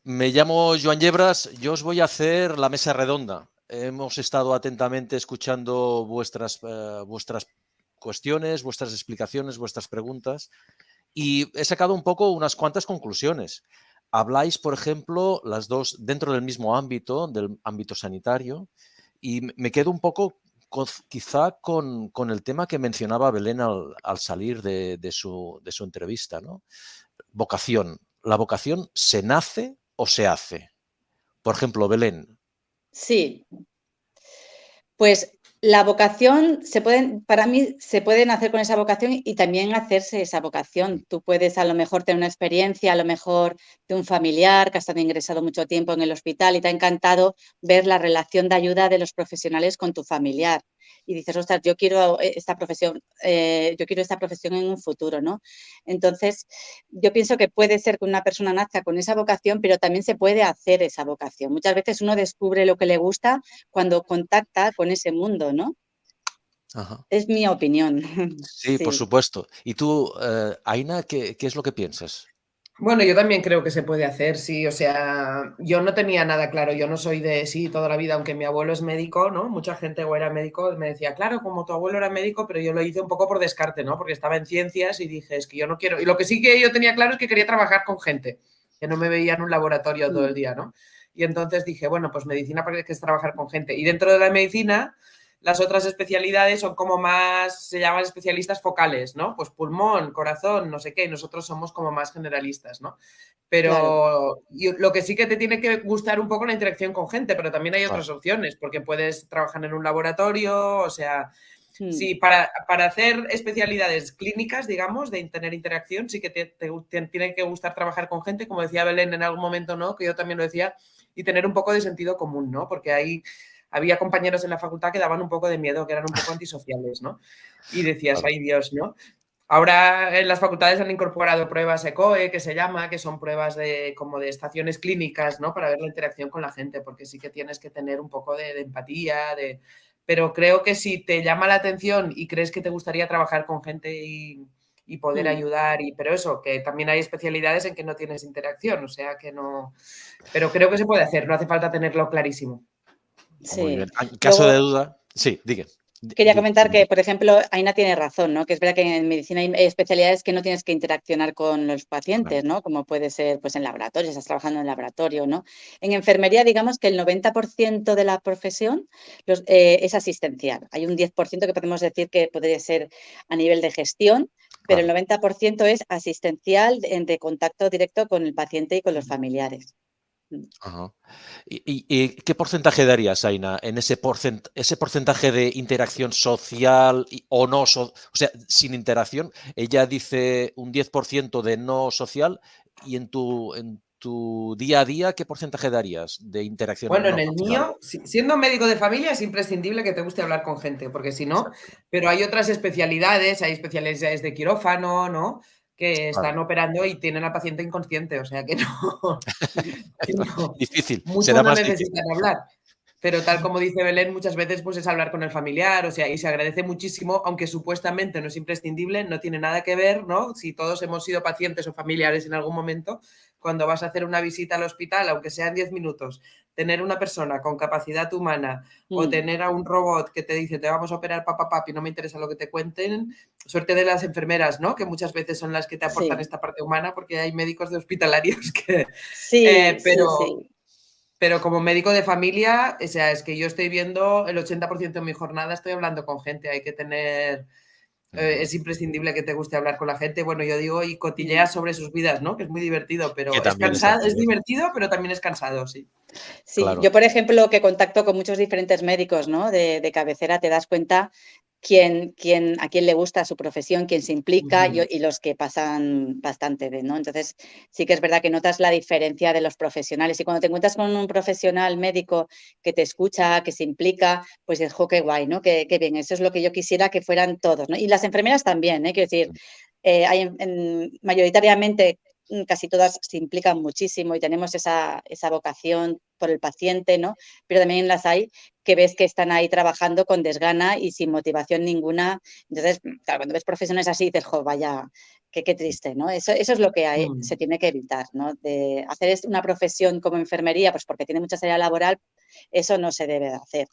Me llamo Joan Yebras, yo os voy a hacer la mesa redonda. Hemos estado atentamente escuchando vuestras cuestiones, vuestras explicaciones, vuestras preguntas y he sacado un poco unas cuantas conclusiones. Habláis, por ejemplo, las dos dentro del mismo ámbito, del ámbito sanitario, y me quedo un poco quizá con el tema que mencionaba Belén al salir de su entrevista, ¿no? Vocación. ¿La vocación se nace o se hace? Por ejemplo, Belén. Sí, pues la vocación para mí se pueden hacer con esa vocación y también hacerse esa vocación. Tú puedes a lo mejor tener una experiencia, a lo mejor de un familiar que ha estado ingresado mucho tiempo en el hospital y te ha encantado ver la relación de ayuda de los profesionales con tu familiar. Y dices, ostras, yo quiero esta profesión en un futuro, ¿no? Entonces, yo pienso que puede ser que una persona nazca con esa vocación, pero también se puede hacer esa vocación. Muchas veces uno descubre lo que le gusta cuando contacta con ese mundo, ¿no? Ajá. Es mi opinión. Sí, por Sí. supuesto. ¿Y tú, Aina, qué es lo que piensas? Bueno, yo también creo que se puede hacer, sí, o sea, yo no tenía nada claro, yo no soy de sí toda la vida, aunque mi abuelo es médico, ¿no? Mucha gente o era médico me decía, claro, como tu abuelo era médico, pero yo lo hice un poco por descarte, ¿no? Porque estaba en ciencias y dije, es que yo no quiero, y lo que sí que yo tenía claro es que quería trabajar con gente, que no me veía en un laboratorio todo el día, ¿no? Y entonces dije, bueno, pues medicina porque es trabajar con gente. Y dentro de la medicina las otras especialidades son como más, se llaman especialistas focales, ¿no? Pues pulmón, corazón, no sé qué, y nosotros somos como más generalistas, ¿no? Claro. Pero lo que sí que te tiene que gustar un poco la interacción con gente, pero también hay Claro. otras opciones, porque puedes trabajar en un laboratorio, o sea, Mm. sí, para hacer especialidades clínicas, digamos, de tener interacción, sí que te tiene que gustar trabajar con gente, como decía Belén en algún momento, ¿no? Que yo también lo decía, y tener un poco de sentido común, ¿no? Porque había compañeros en la facultad que daban un poco de miedo, que eran un poco antisociales, ¿no? Y decías, Claro. ay Dios, ¿no? Ahora en las facultades han incorporado pruebas ECOE, que se llama, que son pruebas como de estaciones clínicas, ¿no? Para ver la interacción con la gente, porque sí que tienes que tener un poco de empatía, pero creo que si te llama la atención y crees que te gustaría trabajar con gente y poder Mm. ayudar, pero eso, que también hay especialidades en que no tienes interacción, o sea que no, pero creo que se puede hacer, no hace falta tenerlo clarísimo. Muy bien. Sí. En caso de Luego, duda, sí, diga. quería comentar que, por ejemplo, Aina tiene razón, ¿no? Que es verdad que en medicina hay especialidades que no tienes que interaccionar con los Claro. pacientes, ¿no? Como puede ser pues, en laboratorio, estás trabajando en laboratorio, ¿no? En enfermería, digamos que el 90% de la profesión es asistencial. Hay un 10% que podemos decir que podría ser a nivel de gestión, pero el Claro. 90% es asistencial de contacto directo con el paciente y con los familiares. Ajá. ¿Y qué porcentaje darías, Aina, en ese porcentaje de interacción social o no? O sea, sin interacción, ella dice un 10% de no social y en tu día a día, ¿qué porcentaje darías de interacción Bueno, en no el social? mío, siendo médico de familia, es imprescindible que te guste hablar con gente, porque si no, Exacto. pero hay otras especialidades, hay especialidades de quirófano, ¿no? Que Claro. están operando y tienen al paciente inconsciente, o sea que no, que no, Difícil, mucho será no más difícil. necesitan hablar. Pero tal como dice Belén, muchas veces pues es hablar con el familiar, o sea, y se agradece muchísimo, aunque supuestamente no es imprescindible, no tiene nada que ver, ¿no? Si todos hemos sido pacientes o familiares en algún momento, cuando vas a hacer una visita al hospital, aunque sean 10 minutos, tener una persona con capacidad humana o Mm, tener a un robot que te dice, te vamos a operar papá papi, no me interesa lo que te cuenten, suerte de las enfermeras, ¿no? Que muchas veces son las que te aportan sí, esta parte humana, porque hay médicos de hospitalarios que... sí, sí, pero sí. pero como médico de familia, o sea, es que yo estoy viendo el 80% de mi jornada, estoy hablando con gente, hay que tener, Ujú. es imprescindible que te guste hablar con la gente, bueno, yo digo, y Mm. cotilleas sobre sus vidas, ¿no? Que es muy divertido, Que pero es también es cansado, es divertido. divertido, pero también es cansado, sí. Sí, Claro. yo, por ejemplo, que contacto con muchos diferentes médicos, ¿no? De cabecera, te das cuenta a quién le gusta su profesión, quién se implica Ujú. y los que pasan bastante de, ¿no? Entonces, sí que es verdad que notas la diferencia de los profesionales. Y cuando te encuentras con un profesional médico que te escucha, que se implica, pues dices, jo, qué guay, ¿no? Qué bien, eso es lo que yo quisiera que fueran todos, ¿no? Y las enfermeras también, ¿eh? Quiero decir, mayoritariamente casi todas se implican muchísimo y tenemos esa vocación por el paciente, ¿no? Pero también las hay que ves que están ahí trabajando con desgana y sin motivación ninguna. Entonces, claro, cuando ves profesiones así, dices, jo, vaya, qué triste, ¿no? Eso es lo que se tiene que evitar, ¿no? De hacer una profesión como enfermería, pues porque tiene mucha salida laboral, eso no se debe de hacer.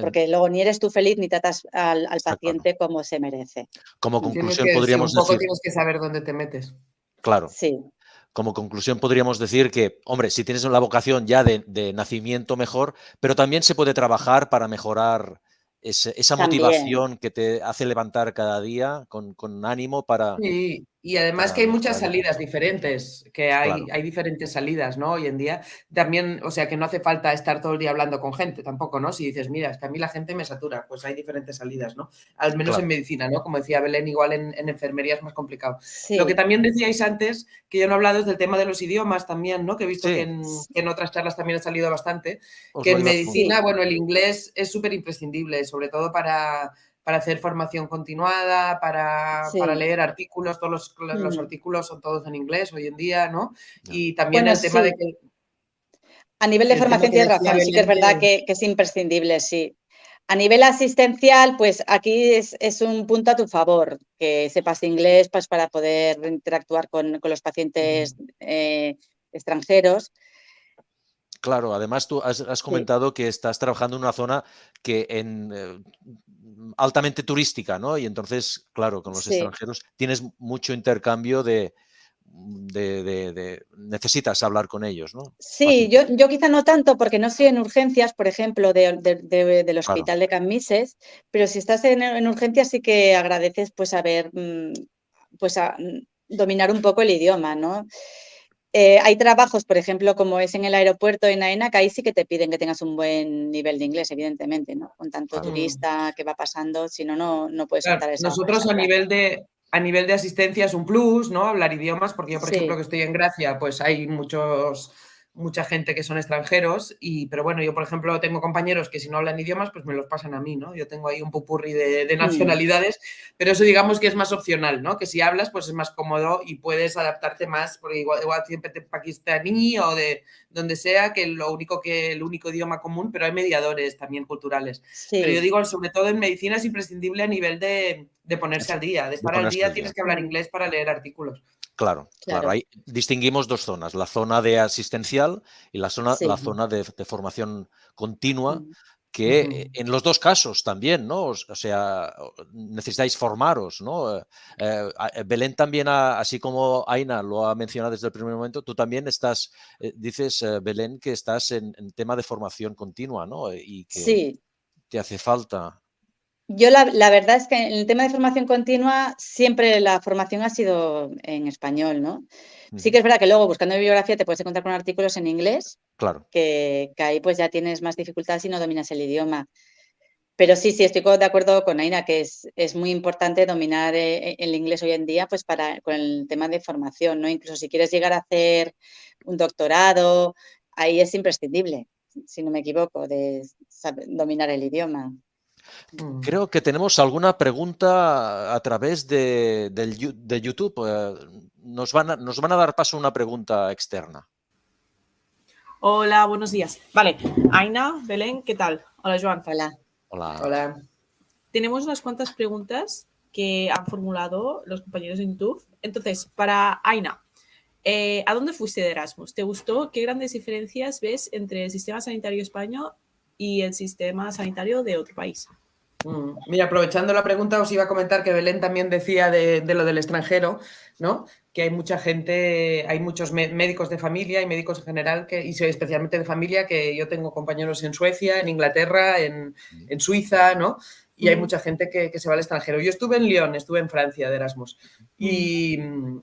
Porque luego ni eres tú feliz ni tratas al paciente claro. como se merece. Como conclusión Sí, podríamos un poco decir, tienes que saber dónde te metes. claro, Sí. como conclusión podríamos decir que, hombre, si tienes la vocación ya de nacimiento, mejor, pero también se puede trabajar para mejorar esa También. motivación que te hace levantar cada día con ánimo Sí, y además para que hay muchas mejorar el salidas rendimiento. diferentes, que Claro, hay diferentes salidas, ¿no? Hoy en día también, o sea, que no hace falta estar todo el día hablando con gente tampoco, ¿no? Si dices, mira, es que a mí la gente me satura, pues hay diferentes salidas, ¿no? Al menos en claro. medicina, ¿no? Como decía Belén, igual en enfermería es más complicado. Lo que Sí. también decíais antes, que yo no he hablado, es del tema de los idiomas también, ¿no? Que he visto que Sí, en otras charlas también ha salido bastante, os que lo en iba a medicina, preguntar. bueno, el inglés es súper imprescindible, sobre todo para hacer formación continuada, para Sí. leer artículos, todos los artículos son todos en inglés hoy en día, ¿no? Ya. Y también Bueno, el tema de sí. que, A nivel de el tema formación que tienes decía razón, sí que es Belén verdad de... que es imprescindible, sí. A nivel asistencial, pues aquí es un punto a tu favor, que sepas inglés pues, para poder interactuar con los pacientes extranjeros. Claro, además tú has Sí, comentado que estás trabajando en una zona que altamente turística, ¿no? Y entonces, claro, con los sí. extranjeros tienes mucho intercambio necesitas hablar con ellos, ¿no? Sí, Fácilmente. yo quizá no tanto porque no estoy en urgencias, por ejemplo, del Claro, hospital de Cammises, pero si estás en urgencias sí que agradeces pues saber dominar un poco el idioma, ¿no? Hay trabajos, por ejemplo, como es en el aeropuerto en AENA, que ahí sí que te piden que tengas un buen nivel de inglés, evidentemente, ¿no? Con tanto claro. turista que va pasando, si no, no puedes Claro, saltar esa nosotros plaza. a nivel de asistencia es un plus, ¿no? Hablar idiomas, porque yo, por ejemplo, Sí, que estoy en Gracia, pues hay mucha gente que son extranjeros, pero bueno, yo, por ejemplo, tengo compañeros que si no hablan idiomas, pues me los pasan a mí, ¿no? Yo tengo ahí un pupurri de nacionalidades, pero eso digamos que es más opcional, ¿no? Que si hablas, pues es más cómodo y puedes adaptarte más, porque igual siempre te pakistaní o de donde sea, que el único idioma común, pero hay mediadores también culturales. Pero yo sí. digo, sobre todo en medicina es imprescindible a nivel de ponerse al día. De De estar al ponerse día al día. tienes que hablar inglés para leer artículos. Claro, claro. Claro, Ahí distinguimos dos zonas, la zona de asistencial y la sí. zona de formación continua, Mm. que en los dos casos también, ¿no? O sea, necesitáis formaros, ¿no? Belén también, así como Aina lo ha mencionado desde el primer momento, tú también estás, dices, Belén, que estás en tema de formación continua, ¿no? Y que Sí, te hace falta. yo la verdad es que en el tema de formación continua siempre la formación ha sido en español, ¿no? Sí que Ujú. es verdad que luego buscando bibliografía te puedes encontrar con artículos en inglés, Claro, que ahí pues ya tienes más dificultad si no dominas el idioma. Pero sí, estoy de acuerdo con Aina, que es muy importante dominar el inglés hoy en día pues con el tema de formación, ¿no? Incluso si quieres llegar a hacer un doctorado, ahí es imprescindible, si no me equivoco, de dominar el idioma. creo que tenemos alguna pregunta a través de YouTube. Nos van a dar paso a una pregunta externa. Hola, buenos días. Vale, Aina, Belén, ¿qué tal? Hola, Joan. Hola. Hola. Hola. Tenemos unas cuantas preguntas que han formulado los compañeros de YouTube. Entonces, para Aina, ¿a dónde fuiste de Erasmus? ¿Te gustó? ¿Qué grandes diferencias ves entre el sistema sanitario español y el sistema sanitario de otro país? Mira, aprovechando la pregunta, os iba a comentar que Belén también decía de lo del extranjero, ¿no? Que hay mucha gente, hay muchos médicos de familia y médicos en general, y especialmente de familia, que yo tengo compañeros en Suecia, en Inglaterra, en Suiza, ¿no? Y hay mucha gente que se va al extranjero. Yo estuve en Lyon, estuve en Francia de Erasmus. Y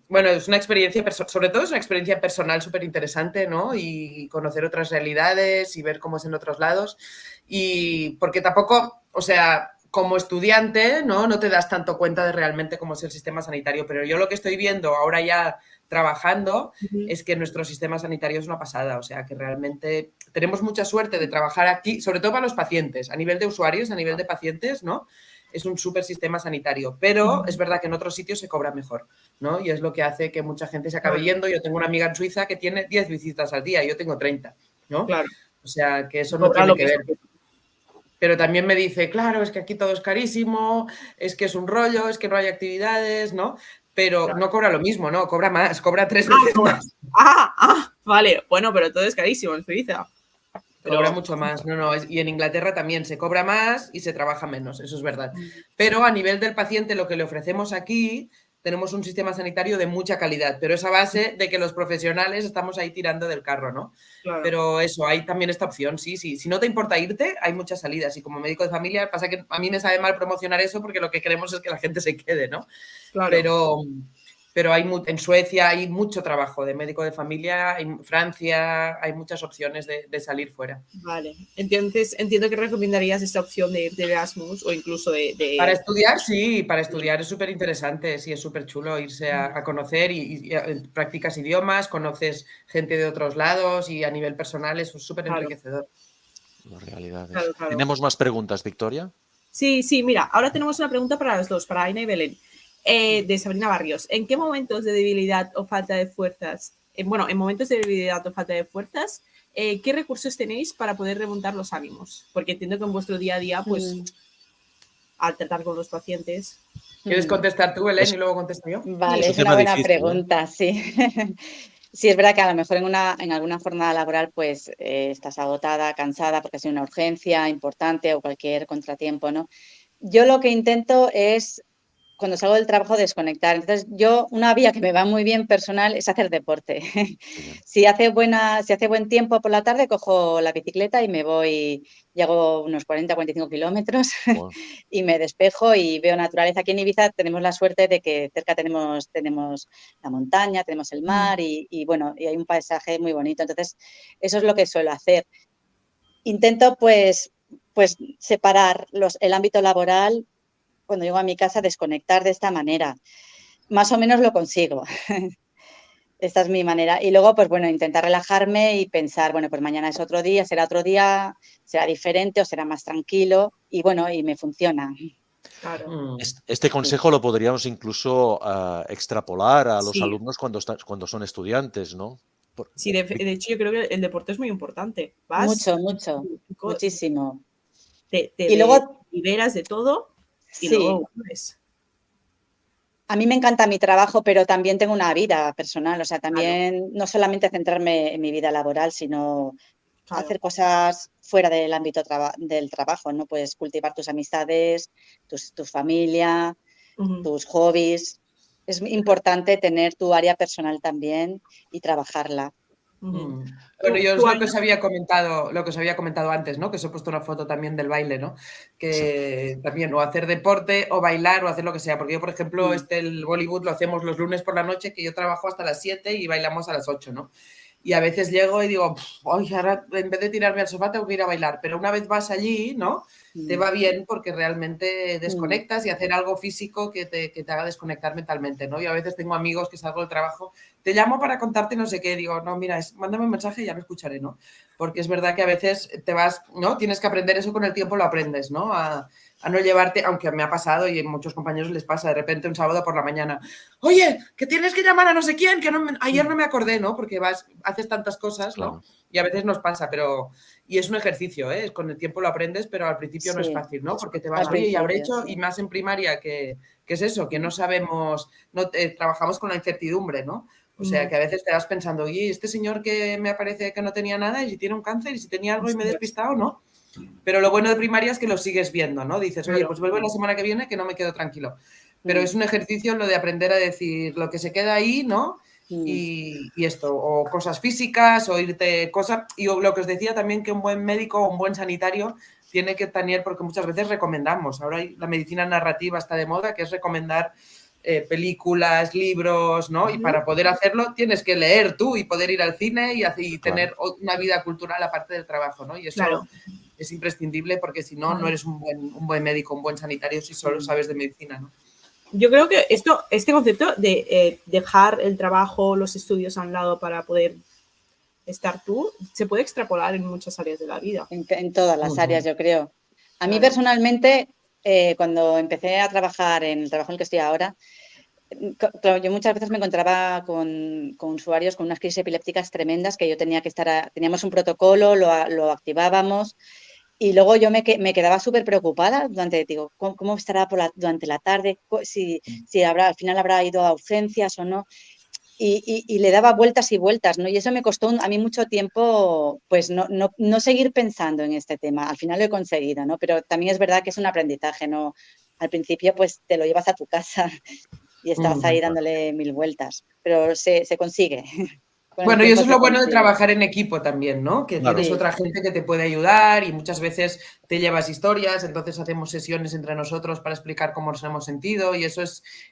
bueno, es una experiencia, sobre todo es una experiencia personal súper interesante, ¿no? Y conocer otras realidades y ver cómo es en otros lados. Y porque tampoco, o sea, como estudiante, ¿no? No te das tanto cuenta de realmente cómo es el sistema sanitario, pero yo lo que estoy viendo ahora ya trabajando es que nuestro sistema sanitario es una pasada, o sea, que realmente tenemos mucha suerte de trabajar aquí, sobre todo para los pacientes, a nivel de usuarios, a nivel de pacientes, ¿no? Es un súper sistema sanitario, pero es verdad que en otros sitios se cobra mejor, ¿no? Y es lo que hace que mucha gente se acabe yendo. Yo tengo una amiga en Suiza que tiene 10 visitas al día, yo tengo 30, ¿no? Claro. O sea, que eso no Cobra tiene lo que ver. mismo. Pero también me dice, claro, es que aquí todo es carísimo, es que es un rollo, es que no hay actividades, ¿no? Pero Claro. no cobra lo mismo, ¿no? Cobra más, cobra 3 veces más. Vale. Bueno, pero todo es carísimo en Suiza. Pero... Cobra mucho más, y en Inglaterra también se cobra más y se trabaja menos, eso es verdad. Pero a nivel del paciente, lo que le ofrecemos aquí, tenemos un sistema sanitario de mucha calidad, pero es a base de que los profesionales estamos ahí tirando del carro, ¿no? Claro. Pero eso, hay también esta opción, sí. Si no te importa irte, hay muchas salidas. Y como médico de familia, pasa que a mí me sabe mal promocionar eso porque lo que queremos es que la gente se quede, ¿no? Claro. Pero en Suecia hay mucho trabajo de médico de familia, en Francia hay muchas opciones de salir fuera. Vale, entonces entiendo que recomendarías esta opción de ir de Erasmus o incluso de... Para estudiar, sí, para estudiar es súper interesante, sí, es súper chulo irse a conocer y practicas idiomas, conoces gente de otros lados y a nivel personal es súper enriquecedor. Las realidades. Claro. ¿Tenemos más preguntas, Victoria? Sí, mira, ahora tenemos una pregunta para las dos, para Aina y Belén, de Sabrina Barrios. ¿En qué momentos de debilidad o falta de fuerzas, en momentos de debilidad o falta de fuerzas, qué recursos tenéis para poder remontar los ánimos? Porque entiendo que en vuestro día a día, pues, al tratar con los pacientes... ¿Quieres contestar tú, Belén, y luego contesto yo? Vale, es una buena pregunta, sí. Sí, es verdad que a lo mejor en alguna jornada laboral pues estás agotada, cansada porque ha sido una urgencia importante o cualquier contratiempo, ¿no? Yo lo que intento es, cuando salgo del trabajo, desconectar. Entonces, una vía que me va muy bien personal es hacer deporte. Si hace buen tiempo por la tarde, cojo la bicicleta y me voy, llego unos 40-45 kilómetros y me despejo y veo naturaleza. Aquí en Ibiza tenemos la suerte de que cerca tenemos la montaña, tenemos el mar y bueno, y hay un paisaje muy bonito. Entonces, eso es lo que suelo hacer. Intento pues separar el ámbito laboral. Cuando llego a mi casa, desconectar de esta manera. Más o menos lo consigo. Esta es mi manera. Y luego, pues bueno, intentar relajarme y pensar, bueno, pues mañana es otro día, será diferente o será más tranquilo. Y bueno, y me funciona. Claro. Este consejo lo podríamos incluso extrapolar a los alumnos cuando son estudiantes, ¿no? Sí, de hecho yo creo que el deporte es muy importante. Muchísimo. Y luego liberas de todo y luego vuelves. A mí me encanta mi trabajo, pero también tengo una vida personal. O sea, también no solamente centrarme en mi vida laboral, sino hacer cosas fuera del ámbito del trabajo, ¿no? Pues cultivar tus amistades, tu familia, tus hobbies. Es importante tener tu área personal también y trabajarla. Bueno, yo es lo que os había comentado antes, ¿no? Que os he puesto una foto también del baile, ¿no? Que también o hacer deporte o bailar o hacer lo que sea, porque yo, por ejemplo, el Bollywood lo hacemos los lunes por la noche, que yo trabajo hasta las 7 y bailamos a las 8, ¿no? Y a veces llego y digo, ahora en vez de tirarme al sofá tengo que ir a bailar, pero una vez vas allí, ¿no? Te va bien porque realmente desconectas y hacer algo físico que te haga desconectar mentalmente, ¿no? Yo a veces tengo amigos que salgo del trabajo, te llamo para contarte no sé qué, digo, no, mira, mándame un mensaje y ya lo escucharé, ¿no? Porque es verdad que a veces te vas, ¿no? Tienes que aprender eso, con el tiempo lo aprendes, ¿no? A no llevarte, aunque me ha pasado y a muchos compañeros les pasa, de repente un sábado por la mañana, oye, que tienes que llamar a no sé quién, que ayer no me acordé, ¿no? Porque haces tantas cosas, ¿no? Y a veces nos pasa, y es un ejercicio, ¿eh? Con el tiempo lo aprendes, pero al principio no es fácil, ¿no? Porque te vas, oye, y habré hecho, y más en primaria, que es eso, que no sabemos, trabajamos con la incertidumbre, ¿no? O sea, que a veces te vas pensando, oye, este señor que me aparece que no tenía nada, y si tiene un cáncer, y si tenía algo y me he despistado, ¿no? Pero lo bueno de primaria es que lo sigues viendo, ¿no? Dices, oye, pues vuelvo la semana que viene que no me quedo tranquilo. Pero es un ejercicio lo de aprender a decir lo que se queda ahí, ¿no? Y esto, o cosas físicas, o irte cosas... Y lo que os decía también, que un buen médico o un buen sanitario tiene que tener, porque muchas veces recomendamos, ahora la medicina narrativa está de moda, que es recomendar películas, libros, ¿no? Y para poder hacerlo tienes que leer tú y poder ir al cine y tener una vida cultural aparte del trabajo, ¿no? Y eso es imprescindible, porque si no, no eres un buen médico, un buen sanitario si solo sabes de medicina, ¿no? Yo creo que este concepto de dejar el trabajo, los estudios a un lado para poder estar tú, se puede extrapolar en muchas áreas de la vida. En todas las áreas, yo creo. A mí personalmente, cuando empecé a trabajar en el trabajo en el que estoy ahora, claro, yo muchas veces me encontraba con usuarios con unas crisis epilépticas tremendas que yo tenía que teníamos un protocolo, lo activábamos Y luego yo me quedaba súper preocupada digo, ¿cómo estará durante la tarde? Si al final habrá ido a ausencias o no. Y le daba vueltas y vueltas, ¿no? Y eso me costó a mí mucho tiempo, pues no seguir pensando en este tema. Al final lo he conseguido, ¿no? Pero también es verdad que es un aprendizaje, ¿no? Al principio, pues te lo llevas a tu casa y estabas ahí dándole 1000 vueltas, pero se consigue. Bueno, y eso es lo bueno de trabajar en equipo también, ¿no? Que Claro. tienes otra gente que te puede ayudar y muchas veces te llevas historias, entonces hacemos sesiones entre nosotros para explicar cómo nos hemos sentido y eso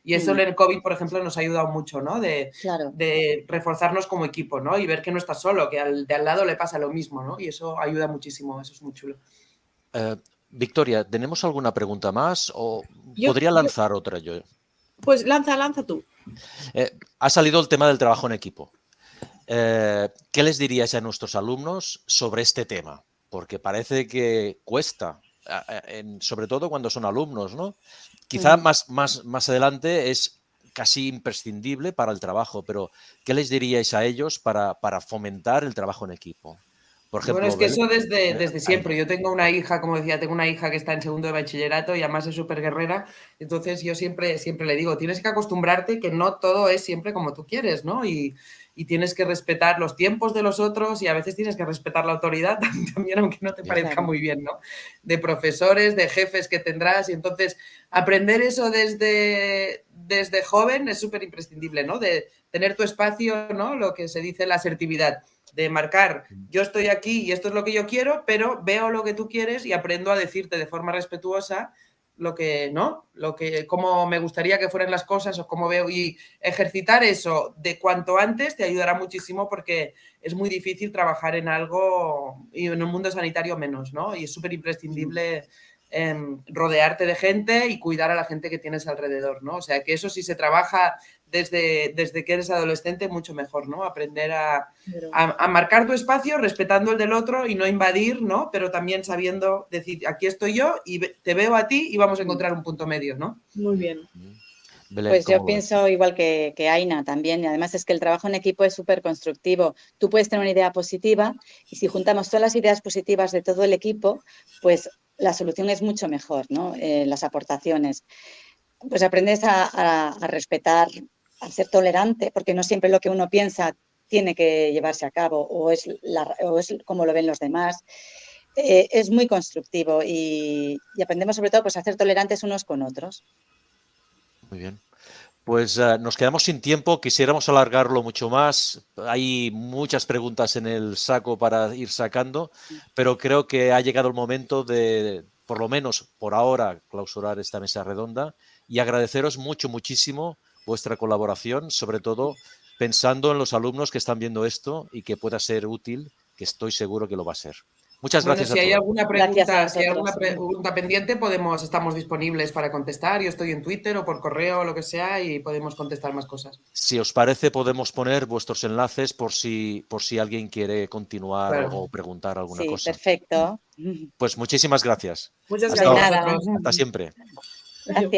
en el COVID, por ejemplo, nos ha ayudado mucho, ¿no? De reforzarnos como equipo, ¿no? Y ver que no estás solo, que de al lado le pasa lo mismo, ¿no? Y eso ayuda muchísimo, eso es muy chulo. Victoria, ¿tenemos alguna pregunta más o podría lanzar otra yo? Pues lanza tú. Ha salido el tema del trabajo en equipo. ¿Qué les diríais a nuestros alumnos sobre este tema? Porque parece que cuesta, sobre todo cuando son alumnos, ¿no? Quizá más adelante es casi imprescindible para el trabajo, pero ¿qué les diríais a ellos para fomentar el trabajo en equipo? Por ejemplo, bueno, es que eso desde siempre. Yo tengo una hija, como decía, tengo una hija que está en segundo de bachillerato y además es súper guerrera. Entonces yo siempre le digo, tienes que acostumbrarte que no todo es siempre como tú quieres, ¿no? Y tienes que respetar los tiempos de los otros y a veces tienes que respetar la autoridad también, aunque no te parezca muy bien, ¿no? De profesores, de jefes que tendrás. Y entonces aprender eso desde joven es súper imprescindible, ¿no? De tener tu espacio, ¿no? Lo que se dice la asertividad. De marcar, yo estoy aquí y esto es lo que yo quiero, pero veo lo que tú quieres y aprendo a decirte de forma respetuosa lo que, ¿no? Cómo me gustaría que fueran las cosas o cómo veo. Y ejercitar eso de cuanto antes te ayudará muchísimo porque es muy difícil trabajar en algo y en un mundo sanitario menos, ¿no? Y es súper imprescindible rodearte de gente y cuidar a la gente que tienes alrededor, ¿no? O sea, que eso sí se trabaja desde que eres adolescente, mucho mejor, ¿no? Aprender a marcar tu espacio respetando el del otro y no invadir, ¿no? Pero también sabiendo decir, aquí estoy yo y te veo a ti y vamos a encontrar un punto medio, ¿no? Muy bien. Belén, pues yo pienso igual que Aina también, y además es que el trabajo en equipo es súper constructivo. Tú puedes tener una idea positiva y si juntamos todas las ideas positivas de todo el equipo, pues la solución es mucho mejor, ¿no? Las aportaciones. Pues aprendes a respetar, a ser tolerante, porque no siempre lo que uno piensa tiene que llevarse a cabo o es como lo ven los demás. Es muy constructivo y aprendemos sobre todo pues, a ser tolerantes unos con otros. Muy bien. Pues nos quedamos sin tiempo, quisiéramos alargarlo mucho más. Hay muchas preguntas en el saco para ir sacando, pero creo que ha llegado el momento de, por lo menos por ahora, clausurar esta mesa redonda y agradeceros muchísimo vuestra colaboración, sobre todo pensando en los alumnos que están viendo esto y que pueda ser útil, que estoy seguro que lo va a ser. Muchas gracias. Si hay alguna pregunta pendiente, estamos disponibles para contestar. Yo estoy en Twitter o por correo o lo que sea y podemos contestar más cosas. Si os parece, podemos poner vuestros enlaces por si alguien quiere continuar o preguntar alguna cosa. Sí, perfecto. Pues muchísimas gracias. Muchas gracias. Hasta siempre. Gracias.